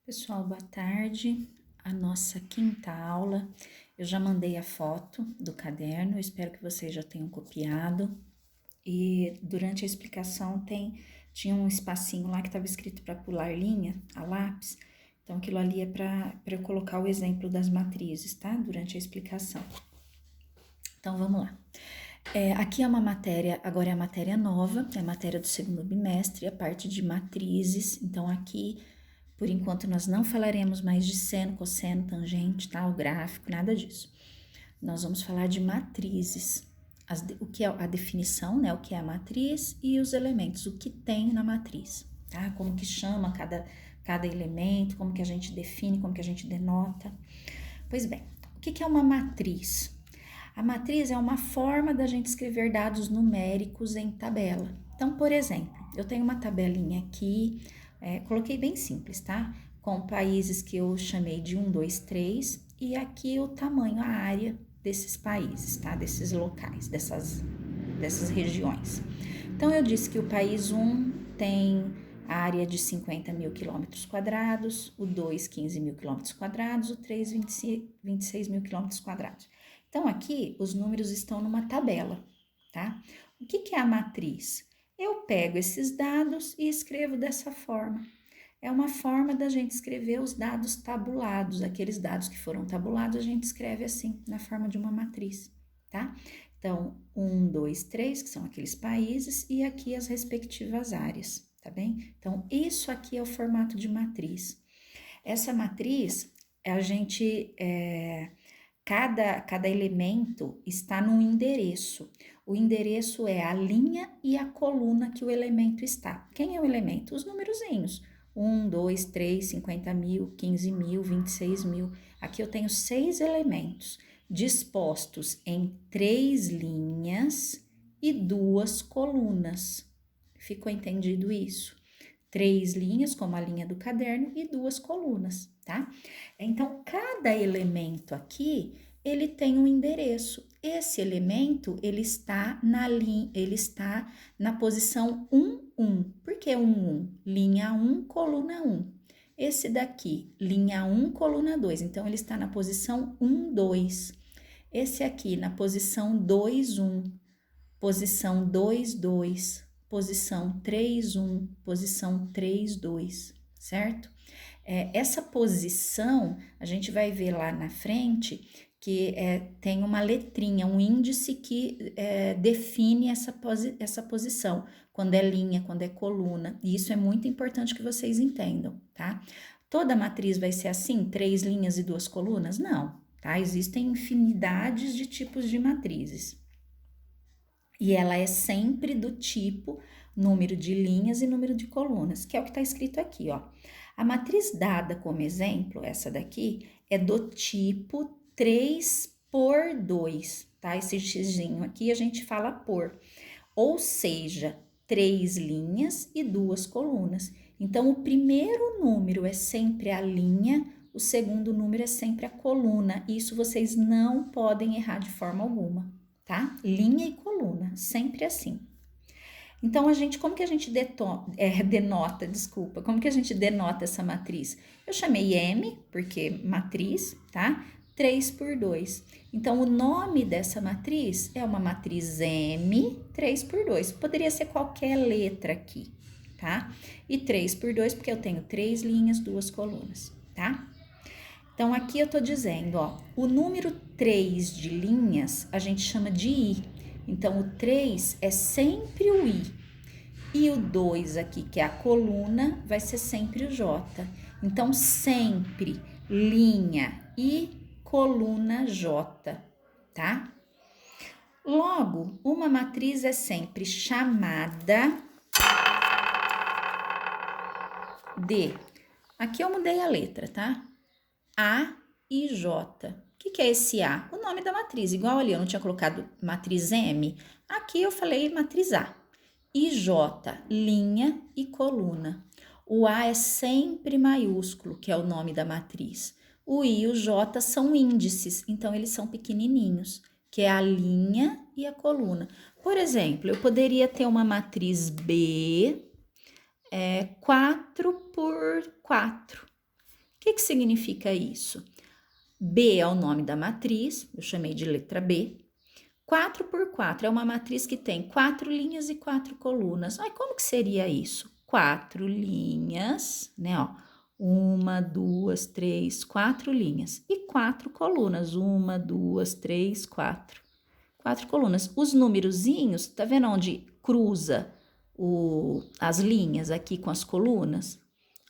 Pessoal, boa tarde. A nossa quinta aula, eu já mandei a foto do caderno, eu espero que vocês já tenham copiado. E durante a explicação tinha um espacinho lá que estava escrito para pular linha, a lápis. Então, aquilo ali é para eu colocar o exemplo das matrizes, tá? Durante a explicação. Então, vamos lá. Aqui é uma matéria, agora é a matéria nova, é a matéria do segundo bimestre, a parte de matrizes. Então, aqui, por enquanto, nós não falaremos mais de seno, cosseno, tangente, tá? O gráfico, nada disso. Nós vamos falar de matrizes, o que é a definição, né? O que é a matriz e os elementos, o que tem na matriz, tá? Como que chama cada elemento, como que a gente define, como que a gente denota. Pois bem, o que é uma matriz? A matriz é uma forma da gente escrever dados numéricos em tabela. Então, por exemplo, eu tenho uma tabelinha aqui, coloquei bem simples, tá? Com países que eu chamei de 1, 2, 3, e aqui o tamanho, a área desses países, tá? Desses locais, dessas regiões. Então, eu disse que o país 1 tem área de 50 mil quilômetros quadrados, o 2, 15 mil quilômetros quadrados, o 3, 26 mil quilômetros quadrados. Então, aqui os números estão numa tabela, tá? O que é a matriz? Eu pego esses dados e escrevo dessa forma. É uma forma da gente escrever os dados tabulados, aqueles dados que foram tabulados, a gente escreve assim, na forma de uma matriz, tá? Então, 1, 2, 3, que são aqueles países, e aqui as respectivas áreas, tá bem? Então, isso aqui é o formato de matriz. Essa matriz, a gente... Cada elemento está num endereço. O endereço é a linha e a coluna que o elemento está. Quem é o elemento? Os numerozinhos. 1, 2, 3, 50 mil, 15 mil, 26 mil. Aqui eu tenho 6 elementos dispostos em 3 linhas e 2 colunas. Ficou entendido isso? 3 linhas, como a linha do caderno, e 2 colunas, tá? Então, cada elemento aqui, ele tem um endereço. Esse elemento, ele está na posição 1, 1. Por que 1, 1? Linha 1, coluna 1. Esse daqui, linha 1, coluna 2. Então, ele está na posição 1, 2. Esse aqui, na posição 2, 1. Posição 2, 2. Posição 3, 1. Posição 3, 2. Certo? Essa posição, a gente vai ver lá na frente que tem uma letrinha, um índice que define essa posição, quando é linha, quando é coluna, e isso é muito importante que vocês entendam, tá? Toda matriz vai ser assim, 3 linhas e 2 colunas? Não, tá? Existem infinidades de tipos de matrizes. E ela é sempre do tipo número de linhas e número de colunas, que é o que está escrito aqui, ó. A matriz dada como exemplo, essa daqui, é do tipo 3 por 2, tá? Esse xizinho aqui a gente fala por, ou seja, 3 linhas e 2 colunas. Então, o primeiro número é sempre a linha, o segundo número é sempre a coluna. Isso vocês não podem errar de forma alguma, tá? Linha e coluna, sempre assim. Então, como que a gente denota, desculpa, como que a gente denota essa matriz? Eu chamei M, porque matriz, tá? 3 por 2. Então, o nome dessa matriz é uma matriz M, 3 por 2. Poderia ser qualquer letra aqui, tá? E 3 por 2, porque eu tenho 3 linhas, 2 colunas, tá? Então, aqui eu tô dizendo, ó, o número 3 de linhas a gente chama de I. Então, o 3 é sempre o I. E o 2 aqui, que é a coluna, vai ser sempre o J. Então, sempre linha I, coluna J, tá? Logo, uma matriz é sempre chamada de... Aqui eu mudei a letra, tá? A e J. O que é esse A? O nome da matriz. Igual ali, eu não tinha colocado matriz M. Aqui eu falei matriz A. E J, linha e coluna. O A é sempre maiúsculo, que é o nome da matriz. O I e o J são índices, então eles são pequenininhos, que é a linha e a coluna. Por exemplo, eu poderia ter uma matriz B, 4 por 4. significa isso? B é o nome da matriz, eu chamei de letra B. 4 por 4 é uma matriz que tem 4 linhas e 4 colunas. Ai, como que seria isso? 4 linhas, né, ó. 1, 2, 3, 4 linhas e 4 colunas. 1, 2, 3, 4. 4 colunas. Os numerozinhos, tá vendo onde cruza as linhas aqui com as colunas?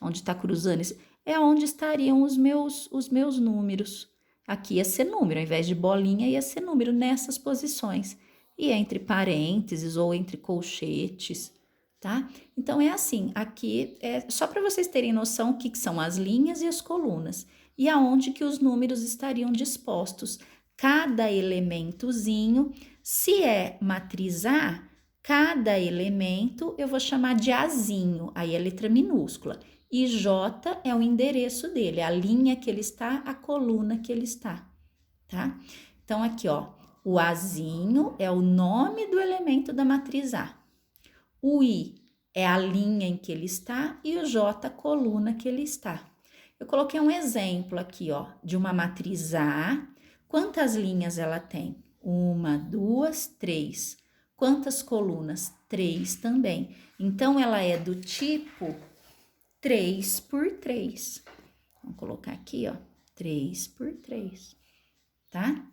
Onde tá cruzando, é onde estariam os meus números. Aqui ia ser número, ao invés de bolinha, ia ser número nessas posições. E entre parênteses ou entre colchetes, tá? Então, é assim, aqui é só para vocês terem noção o que são as linhas e as colunas. E aonde que os números estariam dispostos. Cada elementozinho, se é matriz A, cada elemento eu vou chamar de Azinho, aí é letra minúscula. E J é o endereço dele, a linha que ele está, a coluna que ele está, tá? Então, aqui, ó, o Azinho é o nome do elemento da matriz A. O I é a linha em que ele está e o J, a coluna que ele está. Eu coloquei um exemplo aqui, ó, de uma matriz A. Quantas linhas ela tem? 1, 2, 3. Quantas colunas? 3 também. Então, ela é do tipo 3 por 3. Vamos colocar aqui, ó, 3 por 3, tá?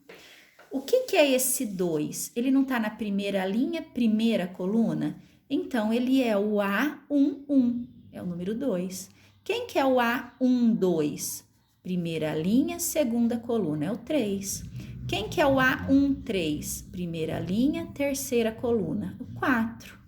O que é esse 2? Ele não tá na primeira linha, primeira coluna? Então, ele é o A11, é o número 2. Quem que é o A12? Primeira linha, segunda coluna, é o 3. Quem que é o A13? Primeira linha, terceira coluna, o 4.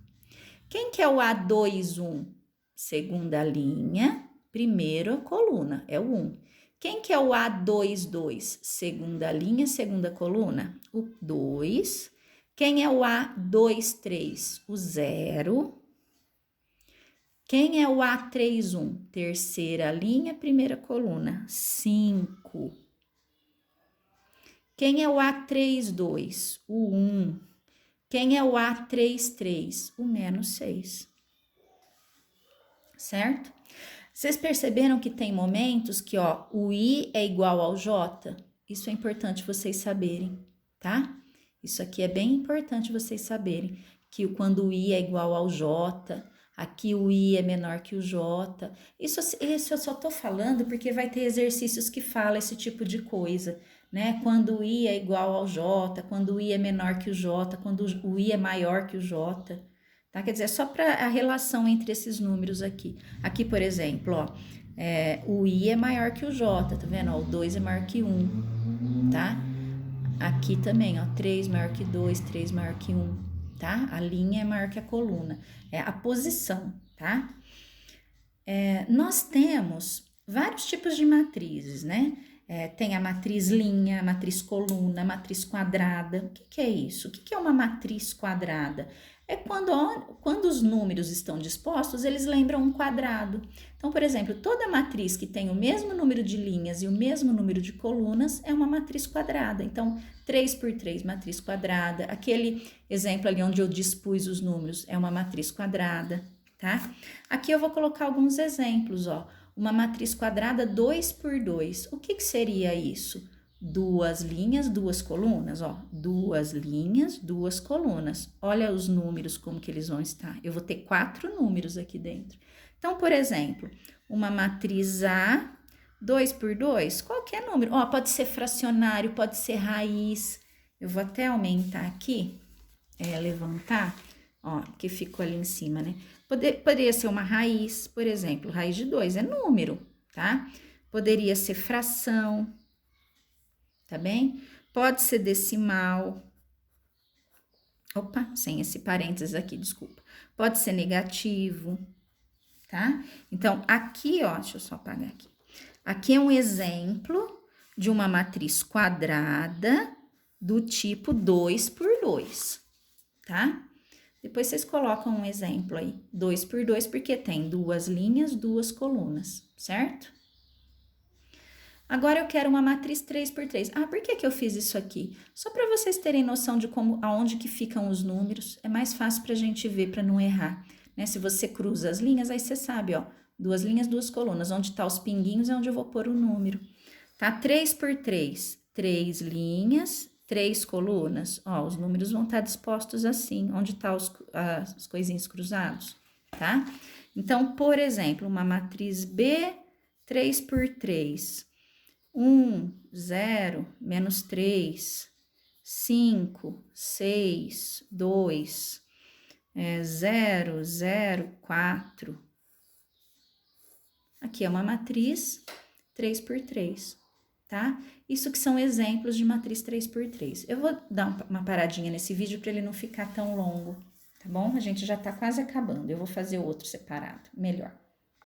Quem que é o A21? Segunda linha, primeira coluna, é o 1. Quem que é o A22? Segunda linha, segunda coluna, o 2. Quem é o A23? O 0. Quem é o A31? Terceira linha, primeira coluna, 5. Quem é o A32? O 1. Quem é o A33? O menos 6. Certo? Vocês perceberam que tem momentos que, ó, o I é igual ao J? Isso é importante vocês saberem, tá? Isso aqui é bem importante vocês saberem, que quando o I é igual ao J, aqui o I é menor que o J. Isso eu só tô falando porque vai ter exercícios que falam esse tipo de coisa, né? Quando o I é igual ao J, quando o I é menor que o J, quando o I é maior que o J. Tá? Quer dizer, é só para a relação entre esses números aqui. Aqui, por exemplo, ó, o I é maior que o J, tá vendo? Ó, o 2 é maior que 1, tá? Aqui também, ó, 3 maior que 2, 3 maior que 1, tá? A linha é maior que a coluna, é a posição, tá? Nós temos vários tipos de matrizes, né? Tem a matriz linha, a matriz coluna, a matriz quadrada. O que é isso? O que é uma matriz quadrada? É quando os números estão dispostos, eles lembram um quadrado. Então, por exemplo, toda matriz que tem o mesmo número de linhas e o mesmo número de colunas é uma matriz quadrada. Então, 3 por 3, matriz quadrada. Aquele exemplo ali onde eu dispus os números é uma matriz quadrada, tá? Aqui eu vou colocar alguns exemplos, ó. Uma matriz quadrada 2 por 2. O que seria isso? 2 linhas, 2 colunas, ó. 2 linhas, 2 colunas. Olha os números como que eles vão estar. Eu vou ter 4 números aqui dentro. Então, por exemplo, uma matriz A, 2 por 2, qualquer número. Ó, pode ser fracionário, pode ser raiz. Eu vou até aumentar aqui, levantar, ó, que ficou ali em cima, né? Poderia ser uma raiz, por exemplo, raiz de 2 é número, tá? Poderia ser fração, tá bem? Pode ser decimal. Opa, sem esse parênteses aqui, desculpa. Pode ser negativo, tá? Então, aqui, ó, deixa eu só apagar aqui. Aqui é um exemplo de uma matriz quadrada do tipo 2 por 2, tá? Depois vocês colocam um exemplo aí, 2 por 2, porque tem 2 linhas, 2 colunas, certo? Agora eu quero uma matriz 3 por 3. Ah, por que eu fiz isso aqui? Só para vocês terem noção de aonde que ficam os números. É mais fácil para a gente ver, para não errar, né? Se você cruza as linhas, aí você sabe, ó, 2 linhas, 2 colunas. Onde tá os pinguinhos é onde eu vou pôr o número. Tá? 3 por 3, 3 linhas, 3 colunas. Ó, os números vão estar dispostos assim, onde tá as coisinhas cruzados, tá? Então, por exemplo, uma matriz B, 3 por 3. 1, 0, menos 3, 5, 6, 2, 0, 0, 4. Aqui é uma matriz 3 por 3, tá? Isso que são exemplos de matriz 3 por 3. Eu vou dar uma paradinha nesse vídeo para ele não ficar tão longo, tá bom? A gente já tá quase acabando, eu vou fazer outro separado, melhor.